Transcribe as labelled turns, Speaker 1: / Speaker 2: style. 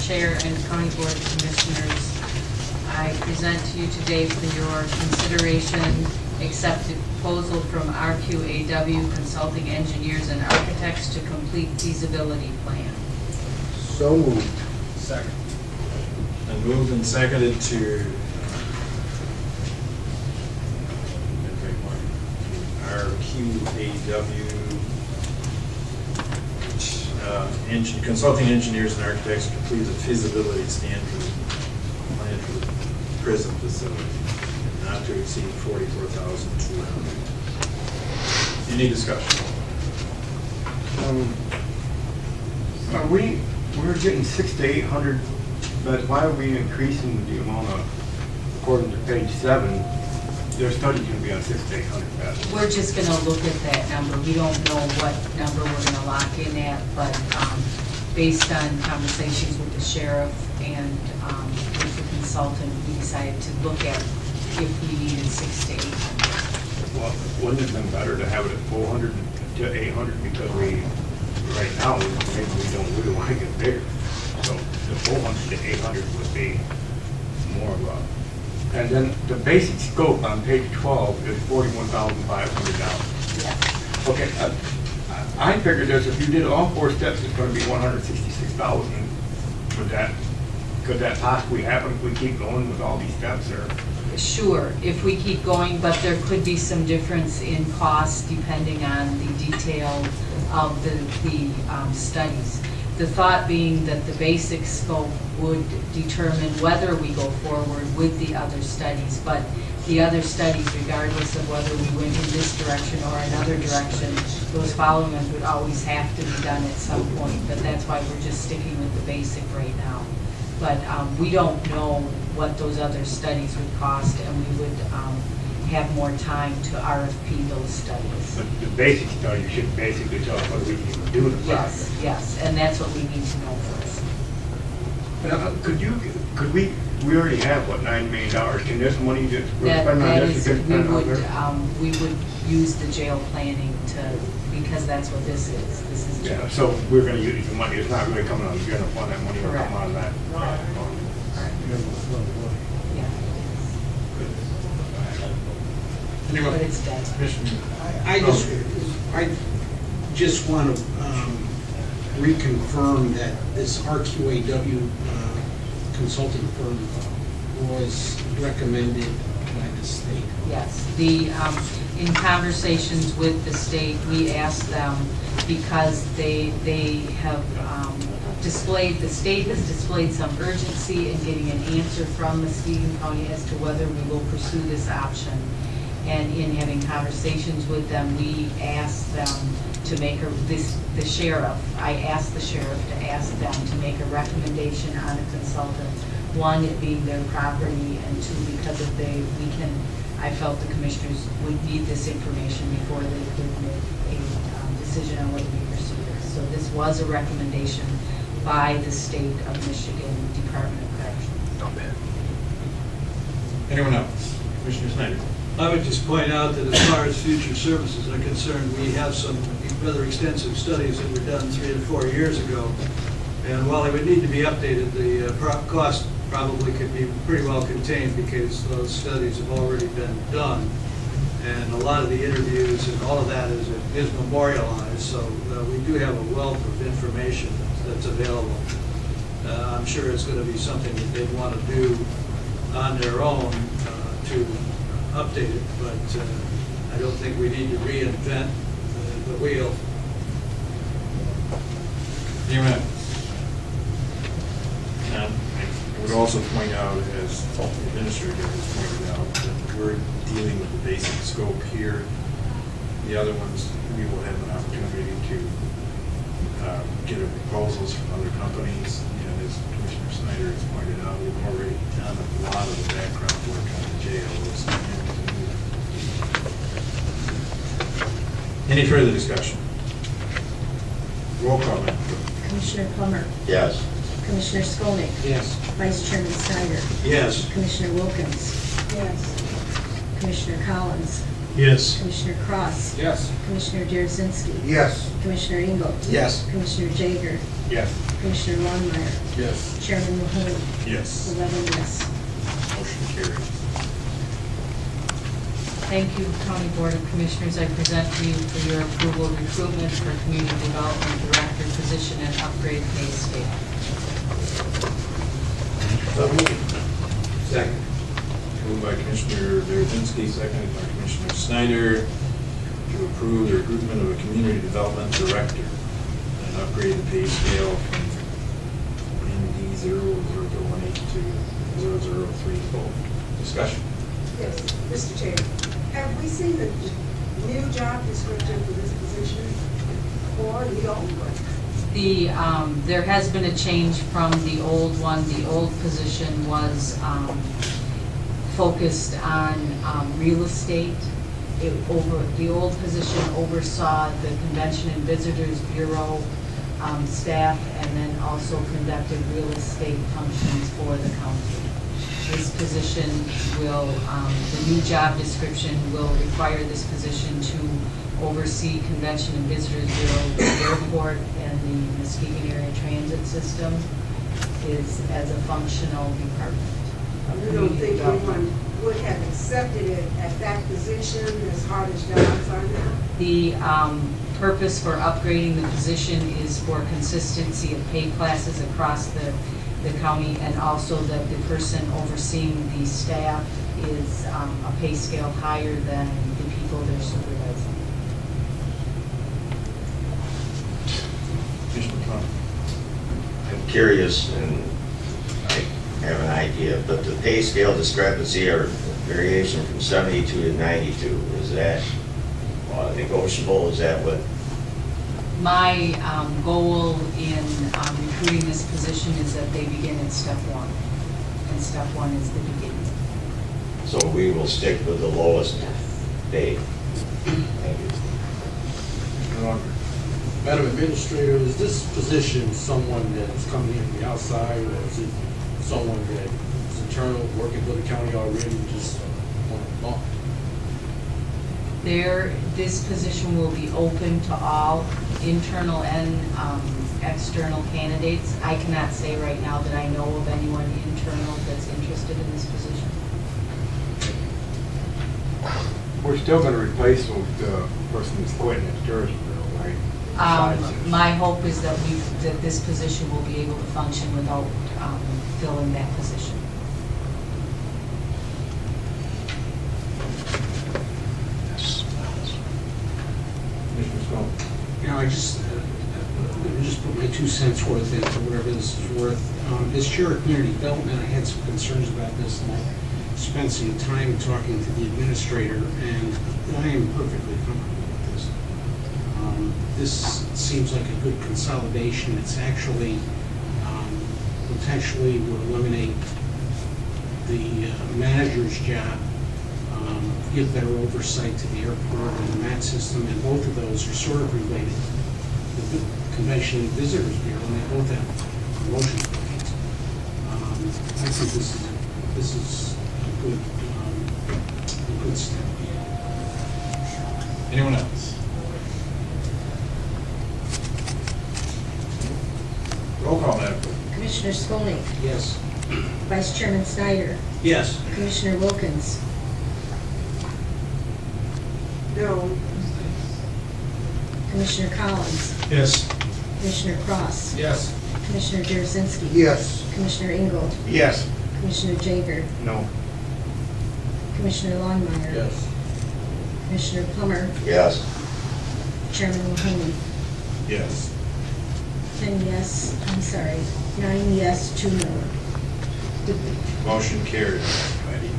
Speaker 1: Chair and County Board of Commissioners, I present to you today for your consideration accepted proposal from RQAW Consulting Engineers and Architects to complete feasibility plan.
Speaker 2: So moved.
Speaker 3: Second. And moved and seconded to RQAW Consulting Engineers and Architects complete the feasibility standard plan for the prison facility, not to exceed $44,200. Any discussion?
Speaker 2: We're getting 600 to 800, but why are we increasing the amount of, according to page 7, their study's going to be on 600 to 800 beds?
Speaker 1: We're just going to look at that number. We don't know what number we're going to lock in at, but based on conversations with the sheriff and with the consultant, we decided to look at if we needed 600 to 800.
Speaker 2: Well, wouldn't it have been better to have it at 400 to 800 because right now, maybe we want to get bigger. So the 400 to 800 would be more of a, and then the basic scope on page 12 is $41,500.
Speaker 1: Yes.
Speaker 2: Okay, I figured this, if you did all 4 steps, it's going to be $166,000. Could that possibly happen if we keep going with all these steps, or?
Speaker 1: Sure, if we keep going, but there could be some difference in cost depending on the detail of the studies. The thought being that the basic scope would determine whether we go forward with the other studies, but the other studies, regardless of whether we went in this direction or another direction, those following ones would always have to be done at some point, but that's why we're just sticking with the basic right now. But we don't know what those other studies would cost, and we would have more time to RFP those studies.
Speaker 2: But the basic study should basically tell us whether we can even do the project.
Speaker 1: Yes, and that's what we need to know first.
Speaker 2: We already have, what, $9 million? Can this money just, we're spending on this,
Speaker 1: we would use the jail planning because that's what this is. This is jail.
Speaker 2: Yeah, so we're going to use the money. It's not really coming out of the general fund. That money will come out of that.
Speaker 1: Correct. Yeah. But it's dead.
Speaker 4: I just want to reconfirm that this RQAW consulting firm was recommended by the state.
Speaker 1: Yes, in conversations with the state, we asked them because they have displayed, the state has displayed some urgency in getting an answer from Muskegon County as to whether we will pursue this option. And in having conversations with them, we asked them to make the sheriff, I asked the sheriff to ask them to make a recommendation on a consultant. One, it being their property, and two, because of I felt the commissioners would need this information before they could make a decision on whether we pursue this. So this was a recommendation by the State of Michigan Department of Corrections.
Speaker 3: Not bad. Anyone else? Commissioner Snyder.
Speaker 5: I would just point out that as far as future services are concerned, we have some rather extensive studies that were done 3 to 4 years ago. And while they would need to be updated, the cost probably could be pretty well contained because those studies have already been done. And a lot of the interviews and all of that is memorialized. So we do have a wealth of information that's available. I'm sure it's going to be something that they'd want to do on their own to update it, but I don't think we need to reinvent the wheel.
Speaker 3: Amen. And I would also point out, as the administrator has pointed out, that we're dealing with the basic scope here. The other ones, we will have an opportunity to get proposals from other companies. And as Commissioner Snyder has pointed out, we've already done a lot of the background work on the jails. Any further discussion? Roll call, Madam Clerk.
Speaker 6: Commissioner Plummer.
Speaker 2: Yes.
Speaker 6: Commissioner Skolnick.
Speaker 4: Yes.
Speaker 6: Vice Chairman Snyder.
Speaker 5: Yes.
Speaker 6: Commissioner Wilkins. Yes. Commissioner Collins.
Speaker 5: Yes.
Speaker 6: Commissioner Cross.
Speaker 4: Yes.
Speaker 6: Commissioner Derazinski.
Speaker 2: Yes.
Speaker 6: Commissioner Engel.
Speaker 4: Yes.
Speaker 6: Commissioner Jaeger.
Speaker 2: Yes.
Speaker 6: Commissioner Longmeyer,
Speaker 3: Yes.
Speaker 6: Chairman Mahoney,
Speaker 3: Yes.
Speaker 6: 11 yes.
Speaker 3: Motion carries.
Speaker 1: Thank you, County Board of Commissioners. I present to you for your approval recruitment for Community Development Director position and upgrade pay scale.
Speaker 3: Second. Moved by Commissioner Berezinski, seconded by Commissioner Snyder, to approve the recruitment of a community development director and upgrade the pay scale from ND 00018 to 0030. Discussion.
Speaker 7: Yes, Mr. Chair, have we seen the new job description for this position or the old one?
Speaker 1: There has been a change from the old one. The old position was focused on real estate. The old position oversaw the Convention and Visitors Bureau staff and then also conducted real estate functions for the county. This position will, the new job description will require this position to oversee Convention and Visitors Bureau, the airport, and the Muskegon Area Transit System is as a functional department.
Speaker 7: You don't think anyone would have accepted it at that position as hard as jobs are now?
Speaker 1: The purpose for upgrading the position is for consistency of pay classes across the county, and also that the person overseeing the staff is a pay scale higher than the people they're supervising.
Speaker 3: Commissioner Trump.
Speaker 8: I'm curious, and I have an idea, but the pay scale discrepancy or variation from 72 to 92, is that negotiable? Is that what?
Speaker 1: My goal in recruiting this position is that they begin at step one, and step one is the beginning.
Speaker 8: So we will stick with the lowest pay. Thank you.
Speaker 3: Commissioner Longer.
Speaker 4: Madam Administrator, is this position someone that is coming in from the outside, or is it someone that is internal, working for the county already, just on a bump?
Speaker 1: This position will be open to all internal and external candidates. I cannot say right now that I know of anyone internal that's interested in this position.
Speaker 2: We're still gonna replace the person that's quitting at tourism bureau, right? Besides
Speaker 1: My hope is that this position will be able to function without filling that position.
Speaker 3: Commissioner Stone.
Speaker 4: You know, I just, let me just put my 2 cents worth in, or whatever this is worth. As chair of community development, I had some concerns about this, and I spent some time talking to the administrator, and I am perfectly comfortable with this. This seems like a good consolidation. It's actually potentially will eliminate the manager's job, give better oversight to the airport and the MAT system, and both of those are sort of related. The Convention and Visitors Bureau, and they both have promotion plans. I think this is a good step.
Speaker 3: Anyone else? Roll call, Madam Clerk.
Speaker 6: Commissioner Skolnick,
Speaker 4: Yes.
Speaker 6: Vice Chairman Snyder,
Speaker 5: Yes.
Speaker 6: Commissioner Wilkins,
Speaker 7: No,
Speaker 6: Commissioner Collins,
Speaker 3: Yes.
Speaker 6: Commissioner Cross,
Speaker 3: Yes.
Speaker 6: Commissioner Jarosinski.
Speaker 4: Yes.
Speaker 6: Commissioner Ingold,
Speaker 2: Yes.
Speaker 6: Commissioner Jager,
Speaker 2: No.
Speaker 6: Commissioner Longmeyer.
Speaker 4: Yes.
Speaker 6: Commissioner Plummer,
Speaker 8: Yes.
Speaker 6: Chairman Mahoney.
Speaker 3: Yes.
Speaker 6: 9 yes, 2 no.
Speaker 3: Motion carries. Mighty.